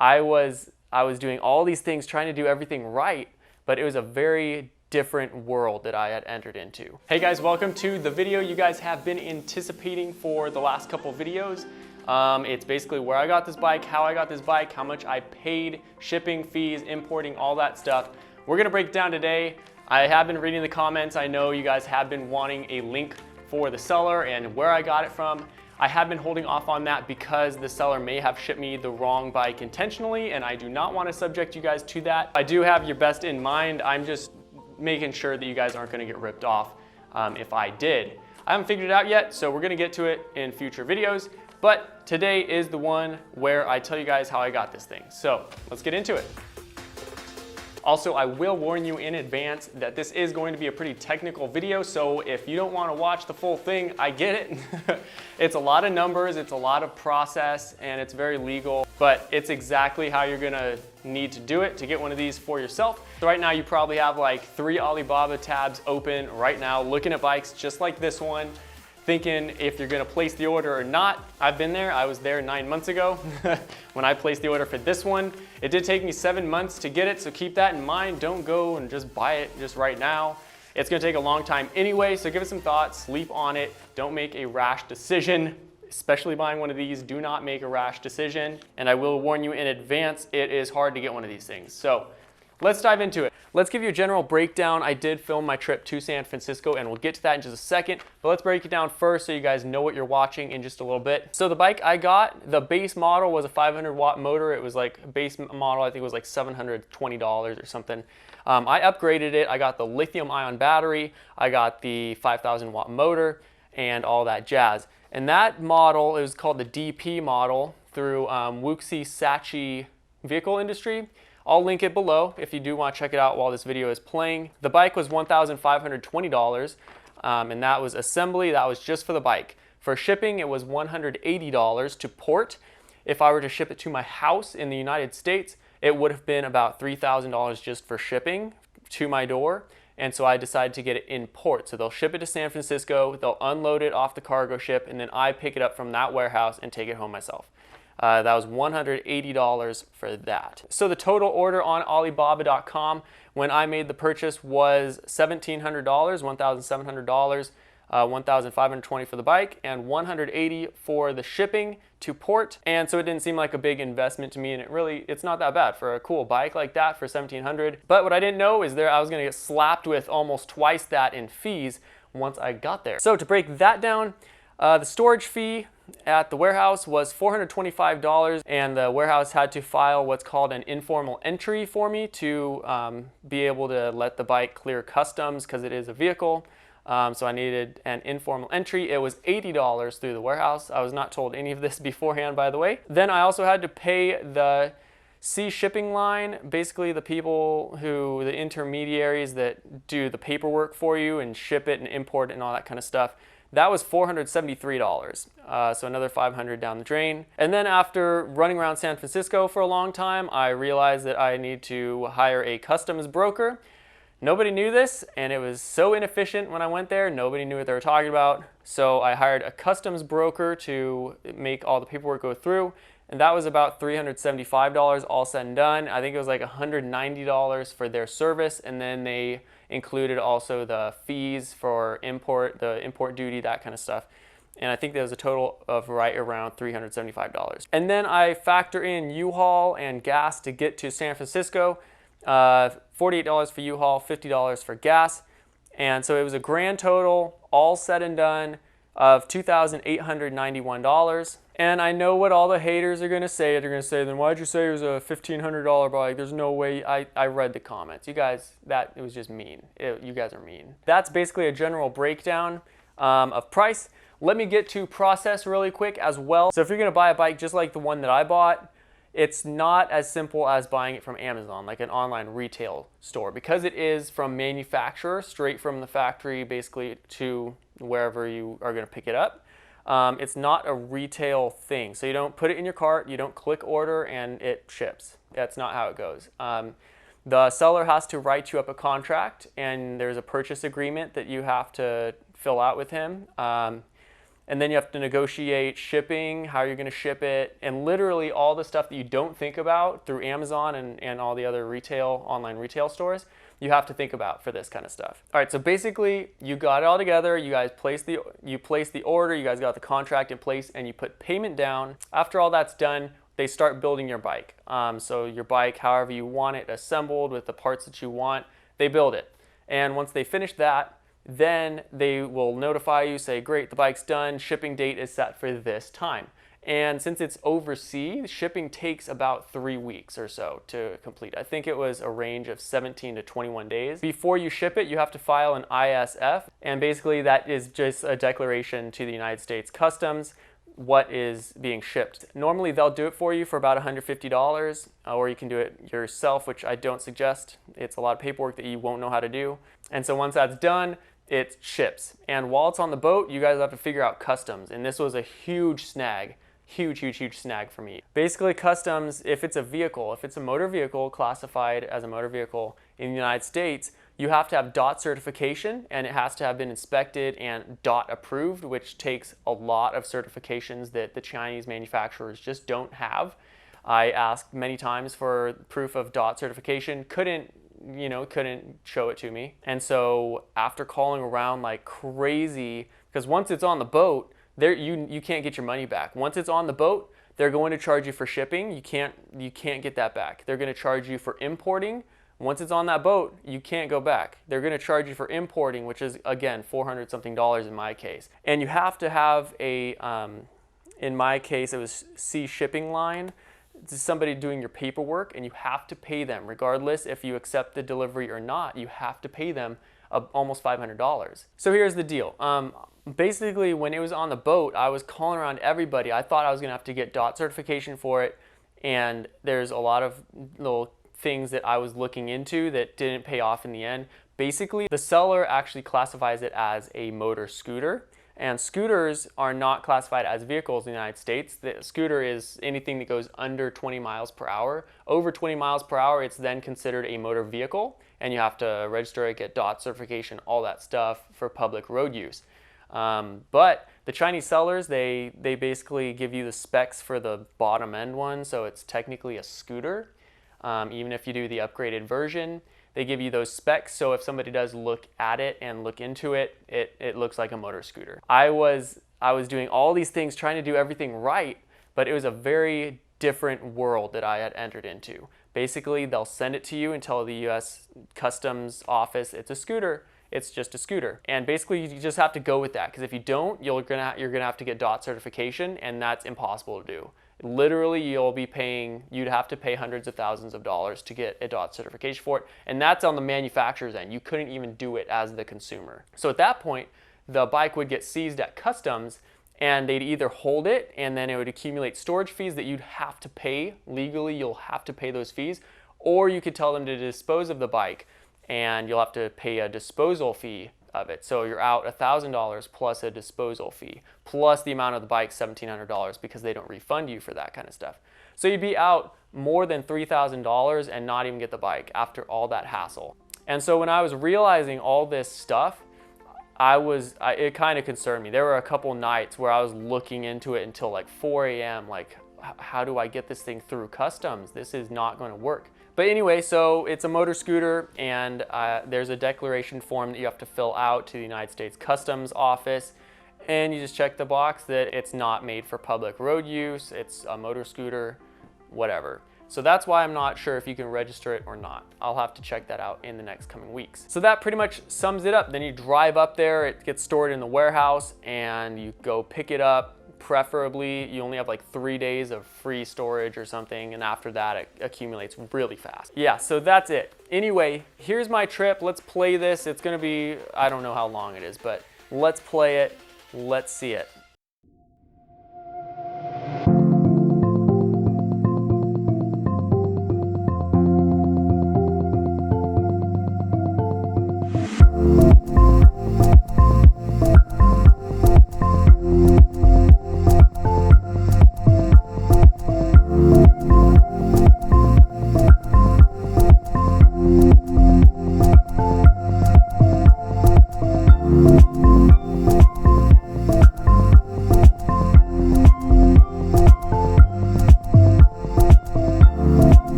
I was doing all these things, trying to do everything right, but it was a very different world that I had entered into. Hey guys, welcome to the video you guys have been anticipating for the last couple videos. It's basically where I got this bike, how I got this bike, how much I paid, shipping, fees, importing, all that stuff. We're gonna break it down today. I have been reading the comments. I know you guys have been wanting a link for the seller and where I got it from. I have been holding off on that because the seller may have shipped me the wrong bike intentionally, and I do not want to subject you guys to that. I do have your best in mind. I'm just making sure that you guys aren't gonna get ripped off if I did. I haven't figured it out yet, so we're gonna get to it in future videos. But today is the one where I tell you guys how I got this thing. So let's get into it. Also, I will warn you in advance that this is going to be a pretty technical video, so if you don't want to watch the full thing, I get it. It's a lot of numbers, it's a lot of process, and it's very legal, but it's exactly how you're gonna need to do it to get one of these for yourself. So right now you probably have like 3 Alibaba tabs open right now, looking at bikes just like this one, thinking if you're gonna place the order or not. I've been there, I was there 9 months ago when I placed the order for this one. It did take me 7 months to get it, so keep that in mind. Don't go and just buy it just right now. It's gonna take a long time anyway, so give it some thought, sleep on it. Don't make a rash decision, especially buying one of these. Do not make a rash decision. And I will warn you in advance, it is hard to get one of these things. So let's dive into it. Let's give you a general breakdown. I did film my trip to San Francisco, and we'll get to that in just a second, but let's break it down first so you guys know what you're watching in just a little bit. So the bike I got, the base model was a 500 watt motor. It was like base model, I think it was like $720 or something. I upgraded it. I got the lithium ion battery. I got the 5,000 watt motor and all that jazz. And that model, it was called the DP model through Wuxi Saichi Vehicle Industry. I'll link it below if you do want to check it out while this video is playing. The bike was $1,520, and that was assembly. That was just for the bike. For shipping, it was $180 to port. If I were to ship it to my house in the United States, it would have been about $3,000 just for shipping to my door. And so I decided to get it in port. So they'll ship it to San Francisco, they'll unload it off the cargo ship, and then I pick it up from that warehouse and take it home myself. That was $180 for that. So the total order on Alibaba.com when I made the purchase was $1,700, $1,700, $1,520 for the bike, and $180 for the shipping to port. And so it didn't seem like a big investment to me, and it's not that bad for a cool bike like that for $1,700. But what I didn't know is I was gonna get slapped with almost twice that in fees once I got there. So to break that down, the storage fee at the warehouse was $425, and the warehouse had to file what's called an informal entry for me to be able to let the bike clear customs because it is a vehicle. So I needed an informal entry. It was $80 through the warehouse. I was not told any of this beforehand, by the way. Then I also had to pay the sea shipping line, basically the intermediaries that do the paperwork for you and ship it and import it and all that kind of stuff. That was $473, so another $500 down the drain. And then after running around San Francisco for a long time, I realized that I need to hire a customs broker. Nobody knew this, and it was so inefficient when I went there. Nobody knew what they were talking about. So I hired a customs broker to make all the paperwork go through, and that was about $375 all said and done. I think it was like $190 for their service, and then they included also the fees for import, the import duty, that kind of stuff. And I think there was a total of right around $375. And then I factor in U-Haul and gas to get to San Francisco. $48 for U-Haul, $50 for gas. And so it was a grand total, all said and done, of $2,891. And I know what all the haters are gonna say. They're gonna say, then why'd you say it was a $1,500 bike? There's no way. I read the comments. You guys, it was just mean. You guys are mean. That's basically a general breakdown of price. Let me get to process really quick as well. So if you're gonna buy a bike just like the one that I bought, it's not as simple as buying it from Amazon, like an online retail store, because it is from manufacturer, straight from the factory, basically to wherever you are gonna pick it up. It's not a retail thing. So you don't put it in your cart, you don't click order, and it ships. That's not how it goes. The seller has to write you up a contract, and there's a purchase agreement that you have to fill out with him. and then you have to negotiate shipping, how you're gonna ship it, and literally all the stuff that you don't think about through Amazon and all the other online retail stores, you have to think about for this kind of stuff. All right, so basically you got it all together, you guys place the order, you guys got the contract in place, and you put payment down. After all that's done, they start building your bike. So your bike, however you want it assembled with the parts that you want, they build it. And once they finish that, then they will notify you, say, great, the bike's done, shipping date is set for this time. And since it's overseas, shipping takes about 3 weeks or so to complete. I think it was a range of 17 to 21 days. Before you ship it, you have to file an ISF, and basically that is just a declaration to the United States Customs what is being shipped. Normally they'll do it for you for about $150, or you can do it yourself, which I don't suggest. It's a lot of paperwork that you won't know how to do. And so once that's done, it ships. And while it's on the boat, you guys have to figure out customs. And this was a huge snag, huge snag for me. Basically customs, if it's a vehicle, if it's a motor vehicle classified as a motor vehicle in the United States, you have to have DOT certification, and it has to have been inspected and DOT approved, which takes a lot of certifications that the Chinese manufacturers just don't have. I asked many times for proof of DOT certification, couldn't show it to me. And so after calling around like crazy, because once it's on the boat, you can't get your money back. Once it's on the boat, they're going to charge you for shipping. You can't get that back. They're going to charge you for importing. Once it's on that boat, you can't go back. They're going to charge you for importing, which is again $400 something in my case. And you have to have a in my case it was sea shipping line. It's somebody doing your paperwork, and you have to pay them regardless if you accept the delivery or not. You have to pay them almost $500. So here's the deal. Basically, when it was on the boat, I was calling around everybody. I thought I was gonna have to get DOT certification for it, and there's a lot of little things that I was looking into that didn't pay off in the end. Basically, the seller actually classifies it as a motor scooter. And scooters are not classified as vehicles in the United States. The scooter is anything that goes under 20 miles per hour. Over 20 miles per hour, it's then considered a motor vehicle, and you have to register it, get DOT certification, all that stuff for public road use. But the Chinese sellers, they basically give you the specs for the bottom end one, so it's technically a scooter. Even if you do the upgraded version, they give you those specs, so if somebody does look at it and look into it, it looks like a motor scooter. I was doing all these things, trying to do everything right, but it was a very different world that I had entered into. Basically, they'll send it to you and tell the US Customs office it's a scooter. It's just a scooter. And basically you just have to go with that, because if you don't, you're gonna have to get DOT certification, and that's impossible to do. Literally, you'd have to pay hundreds of thousands of dollars to get a DOT certification for it, and that's on the manufacturer's end. You couldn't even do it as the consumer. So at that point, the bike would get seized at customs, and they'd either hold it, and then it would accumulate storage fees that you'd have to pay. Legally, you'll have to pay those fees, or you could tell them to dispose of the bike, and you'll have to pay a disposal fee of it. So you're out $1,000 plus a disposal fee, plus the amount of the bike, $1,700, because they don't refund you for that kind of stuff. So you'd be out more than $3,000 and not even get the bike after all that hassle. And so when I was realizing all this stuff, it kind of concerned me. There were a couple nights where I was looking into it until like 4 a.m. like, how do I get this thing through customs? This is not going to work. But anyway, so it's a motor scooter, and there's a declaration form that you have to fill out to the United States Customs Office, and you just check the box that it's not made for public road use, it's a motor scooter, whatever. So that's why I'm not sure if you can register it or not. I'll have to check that out in the next coming weeks. So that pretty much sums it up. Then you drive up there, it gets stored in the warehouse, and you go pick it up. Preferably, you only have like 3 days of free storage or something, and after that it accumulates really fast. Yeah, so that's it. Anyway, here's my trip. Let's play this. It's gonna be, I don't know how long it is, but let's play it. Let's see it.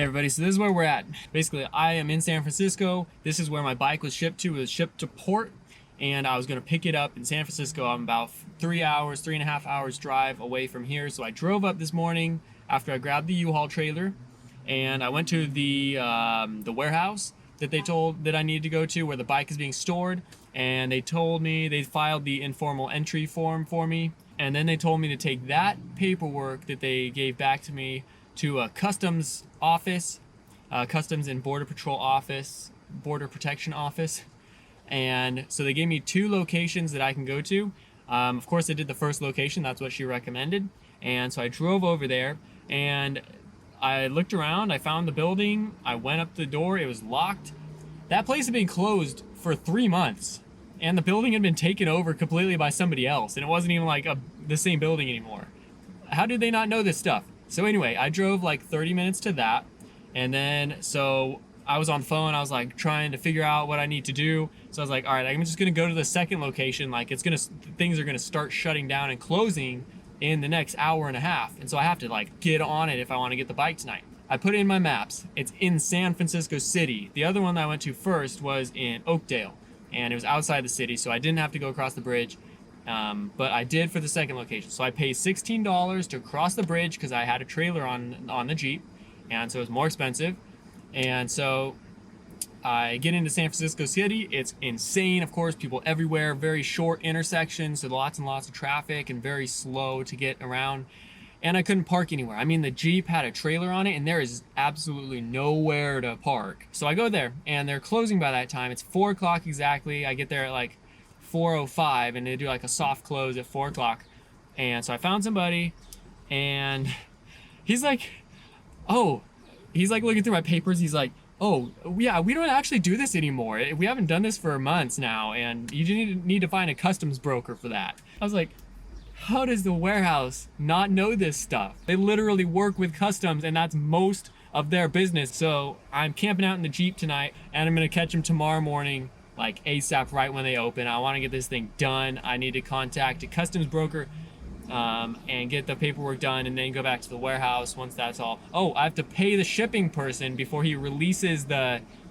everybody, so this is where we're at. Basically, I am in San Francisco. This is where my bike was shipped to. It was shipped to port, and I was gonna pick it up in San Francisco. I'm about 3.5 hours drive away from here. So I drove up this morning after I grabbed the U-Haul trailer, and I went to the warehouse that I needed to go to where the bike is being stored, and they told me they filed the informal entry form for me, and then they told me to take that paperwork that they gave back to me to a customs office, Customs and Border Patrol office, Border Protection office. And so they gave me 2 locations that I can go to. Of course, I did the first location. That's what she recommended. And so I drove over there and I looked around. I found the building. I went up the door. It was locked. That place had been closed for 3 months. And the building had been taken over completely by somebody else. And it wasn't even like the same building anymore. How did they not know this stuff? So anyway, I drove like 30 minutes to that. And then, so I was on the phone. I was like trying to figure out what I need to do. So I was like, all right, I'm just going to go to the second location. Like things are going to start shutting down and closing in the next hour and a half. And so I have to like get on it if I want to get the bike tonight. I put in my maps. It's in San Francisco City. The other one that I went to first was in Oakdale, and it was outside the city. So I didn't have to go across the bridge. But I did for the second location. So I paid $16 to cross the bridge because I had a trailer on the Jeep, and so it was more expensive. And so I get into San Francisco City. It's insane, of course, people everywhere, very short intersections, so lots and lots of traffic and very slow to get around. And I couldn't park anywhere. I mean, the Jeep had a trailer on it and there is absolutely nowhere to park. So I go there and they're closing by that time. It's 4 o'clock exactly. I get there at like 4:05 and they do like a soft close at 4 o'clock. And so I found somebody and he's like looking through my papers. He's like, oh yeah, we don't actually do this anymore. We haven't done this for months now, and you need to find a customs broker for that. I was like, how does the warehouse not know this stuff? They literally work with customs and that's most of their business. So I'm camping out in the Jeep tonight and I'm gonna catch them tomorrow morning, like ASAP, right when they open. I want to get this thing done. I need to contact a customs broker and get the paperwork done and then go back to the warehouse once that's all. Oh, I have to pay the shipping person before he releases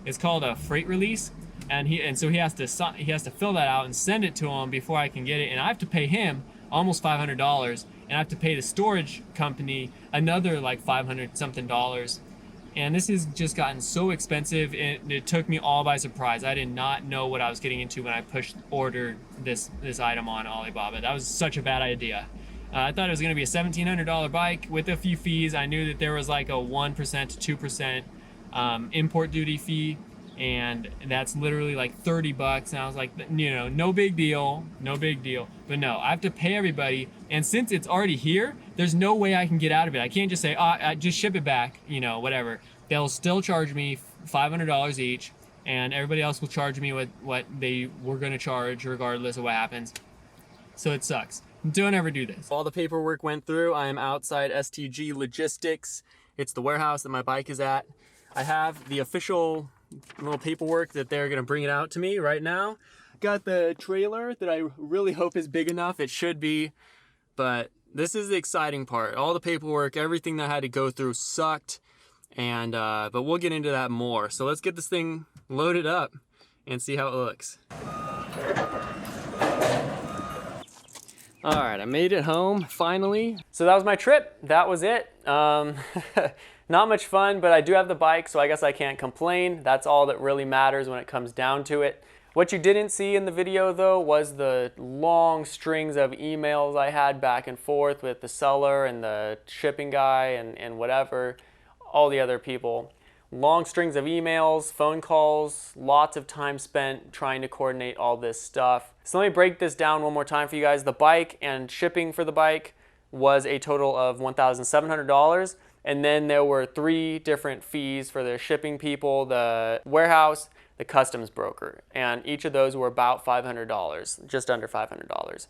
it's called a freight release, and so he has to fill that out and send it to him before I can get it, and I have to pay him almost $500, and I have to pay the storage company another like $500 something. And this has just gotten so expensive, it took me all by surprise. I did not know what I was getting into when I ordered this item on Alibaba. That was such a bad idea. I thought it was gonna be a $1,700 bike with a few fees. I knew that there was like a 1% to 2% import duty fee, and that's literally like 30 bucks. And I was like, no big deal. But no, I have to pay everybody. And since it's already here, there's no way I can get out of it. I can't just say, just ship it back, whatever. They'll still charge me $500 each, and everybody else will charge me what they were gonna charge regardless of what happens. So it sucks. Don't ever do this. All the paperwork went through. I am outside STG Logistics. It's the warehouse that my bike is at. I have the official little paperwork that they're gonna bring it out to me right now. Got the trailer that I really hope is big enough. It should be, but this is the exciting part. All the paperwork, everything that I had to go through sucked, and but we'll get into that more. So let's get this thing loaded up and see how it looks. All right, I made it home finally. So that was my trip. That was it. Not much fun, but I do have the bike, so I guess I can't complain. That's all that really matters when it comes down to it. What you didn't see in the video though was the long strings of emails I had back and forth with the seller and the shipping guy and whatever, all the other people. Long strings of emails, phone calls, lots of time spent trying to coordinate all this stuff. So let me break this down one more time for you guys. The bike and shipping for the bike was a total of $1,700. And then there were 3 different fees for the shipping people, the warehouse, the customs broker. And each of those were about $500, just under $500.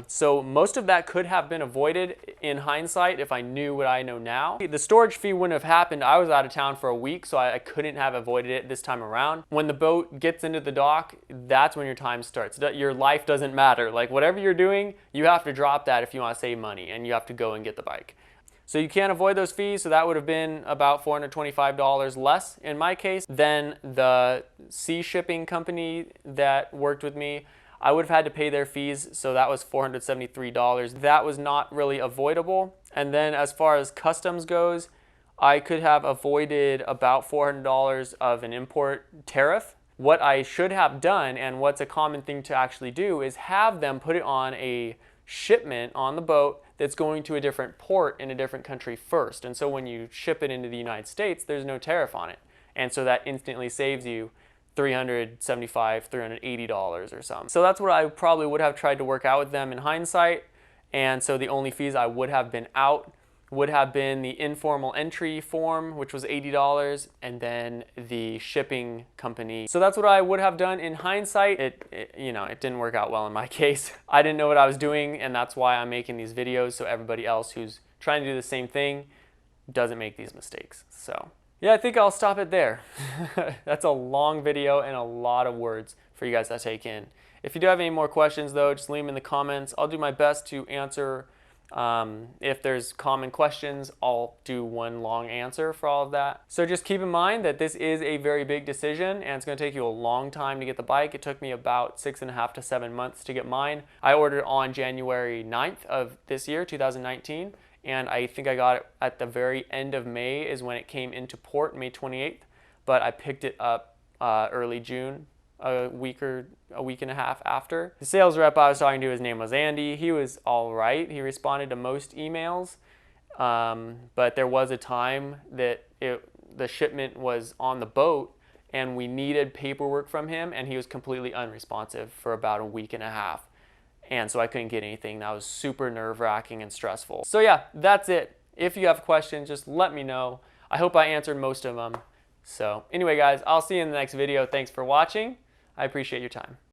So most of that could have been avoided in hindsight if I knew what I know now. The storage fee wouldn't have happened. I was out of town for a week, so I couldn't have avoided it this time around. When the boat gets into the dock, that's when your time starts. Your life doesn't matter. Like whatever you're doing, you have to drop that if you want to save money, and you have to go and get the bike. So you can't avoid those fees, so that would have been about $425 less in my case. Then the sea shipping company that worked with me, I would have had to pay their fees, so that was $473. That was not really avoidable. And then as far as customs goes, I could have avoided about $400 of an import tariff. What I should have done, and what's a common thing to actually do, is have them put it on a shipment on the boat that's going to a different port in a different country first. And so when you ship it into the United States, there's no tariff on it. And so that instantly saves you $375, $380 or something. So that's what I probably would have tried to work out with them in hindsight. And so the only fees I would have been out would have been the informal entry form, which was $80, and then the shipping company. So that's what I would have done in hindsight. It didn't work out well in my case. I didn't know what I was doing, and that's why I'm making these videos, so everybody else who's trying to do the same thing doesn't make these mistakes. So yeah, I think I'll stop it there. That's a long video and a lot of words for you guys to take in. If you do have any more questions though, just leave them in the comments. I'll do my best to answer. If there's common questions, I'll do one long answer for all of that. So just keep in mind that this is a very big decision, and it's going to take you a long time to get the bike. It took me about 6.5 to 7 months to get mine. I ordered it on January 9th of this year, 2019, and I think I got it at the very end of May is when it came into port, May 28th, but I picked it up early June, a week and a half after. The sales rep I was talking to, his name was Andy. He was all right. He responded to most emails, but there was a time that the shipment was on the boat and we needed paperwork from him, and he was completely unresponsive for about a week and a half. And so I couldn't get anything. That was super nerve-wracking and stressful. So yeah, that's it. If you have questions, just let me know. I hope I answered most of them. So anyway, guys, I'll see you in the next video. Thanks for watching. I appreciate your time.